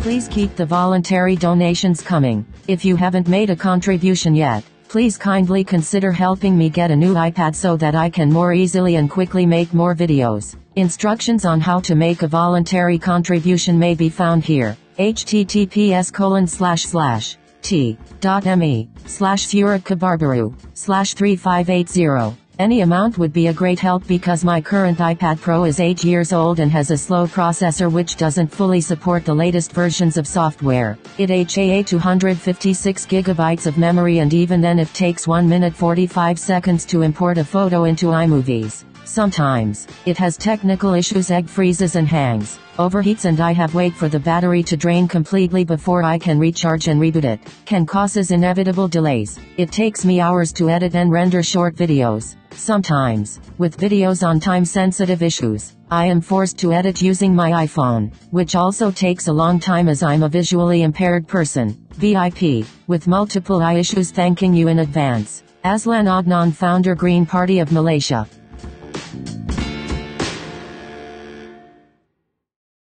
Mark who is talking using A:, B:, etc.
A: Please keep the voluntary donations coming. If you haven't made a contribution yet, please kindly consider helping me get a new iPad so that I can more easily and quickly make more videos. Instructions on how to make a voluntary contribution may be found here. https://t.me/Furikabarbaru/3580. Any amount would be a great help because my current iPad Pro is 8 years old and has a slow processor which doesn't fully support the latest versions of software. It has 256 gigabytes of memory, and even then it takes 1 minute 45 seconds to import a photo into iMovies. Sometimes, it has technical issues, egg freezes and hangs, overheats, and I have wait for the battery to drain completely before I can recharge and reboot it. Can causes inevitable delays. It takes me hours to edit and render short videos. Sometimes, with videos on time-sensitive issues, I am forced to edit using my iPhone, which also takes a long time as I'm a visually impaired person, VIP, with multiple eye issues. Thanking you in advance. Aslan Adnan, founder Green Party of Malaysia.